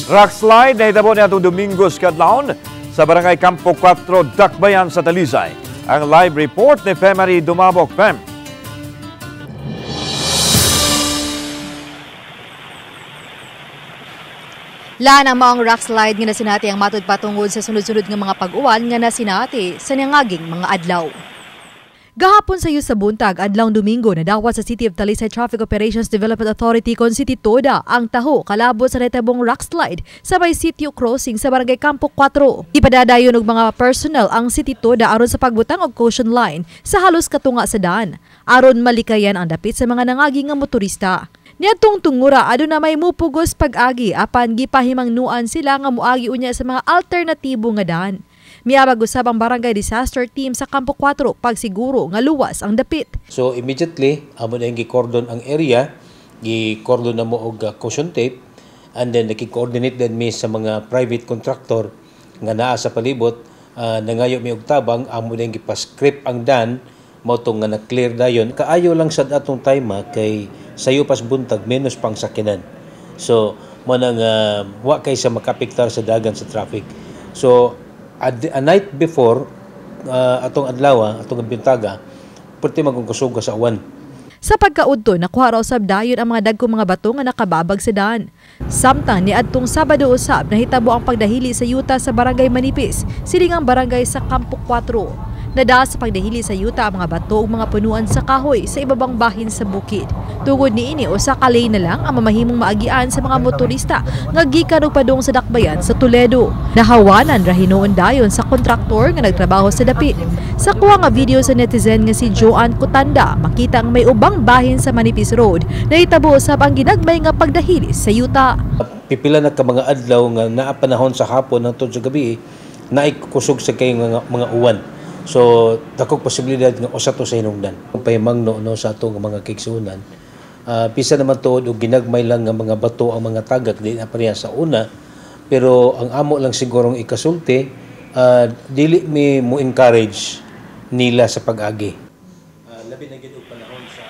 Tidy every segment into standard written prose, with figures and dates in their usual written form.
Rock slide na hitabo niya itong Domingos kadlawon sa Barangay Campo 4, Dakbayan sa Talisay. Ang live report ni Femari Dumabok. Fem. Laan ang maong rock slide nga na sinati ang matud patungod sa sunod-sunod nga mga pag-uwan nga na sinati sa nangaging mga adlaw. Gahapon sa sa buntag, adlawng Domingo, nadawat sa City of Talisay Traffic Operations Development Authority kon City Toda ang taho kalabot sa nahitabong rock slide sa may sitio crossing sa Barangay Campo 4. Ipadadayon og mga personnel ang City Toda aron sa pagbutang og caution line sa halos katunga sa daan aron malikayan ang dapit sa mga nangagi nga motorista. Niadtong tungura aduna may mupugos pag-agi apan gipahimangnuan sila nga moagi unya sa mga alternatibo nga daan. Miabag usab ang barangay disaster team sa Campo 4 pagsiguro nga luwas ang dapit. So immediately amo na gi-cordon ang area, gi-cordon na mo og caution tape, and then naki-coordinate din mi sa mga private contractor nga naa sa palibot, nangayo mi og tabang amo na gi-pascript ang daan mao tong nga na-clear dayon. Kaayo lang sad atong time kay sayo pas buntag menos pang sakinan. So mo nang wa kay sa makapiktar sa dagan sa traffic. So a night before atong adlaw, atong bintaga, perti magkusuga sa awan. Sa pagkaudto, nakuha raw sab dayon ang mga dagkong mga bato nga nakababag sa daan. Samtang niadtong Sabado usab nahitabo ang pagdahili sa yuta sa Barangay Manipis, silingang barangay sa Campo 4. Nada sa pagdahili sa yuta ang mga bato ug mga punuan sa kahoy sa ibabang bahin sa bukid. Tungod niini usa ka lane na lang ang mamahimong maagian sa mga motorista nga gikan og padung sa Dakbayan sa Toledo. Nahawanan ra hinuon dayon sa kontraktor nga nagtrabaho sa dapit. Sa kuha nga video sa netizen nga si Joan Cotanda, makita ang may ubang bahin sa Manipis Road na itabo usab ang ginagmay nga pagdahili sa yuta. Pipila na ka mga adlaw nga naa panahon sa hapon hangtod sa gabi naikusog sa kay mga uwan. So, dakog posibilidad nga usa to sa hinungdan. Pahimangno no sa atong mga kigsunan. Pisa naman tuod og ginagmay lang nga mga bato ang mga tagak di na pareha sa una. Pero ang amo lang sigurong ikasulti, dili mi mo encourage nila sa pag-agi. Labi na gid og panahon sa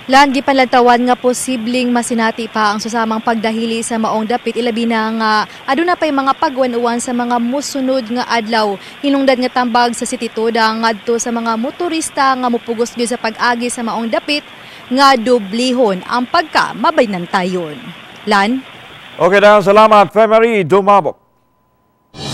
Lan gipalantawan nga posibleng masinati pa ang susamang pagdahili sa maong dapit ilabi na nga aduna pay mga pagwan-uwan sa mga musunod nga adlaw. Hinungdan nga tambag sa City Toda ngadto sa mga motorista nga mupugos gyud sa pag-agi sa maong dapit nga dublihon ang pagka mabaynantayon. Lan? Okay na, salamat Femari Dumabok.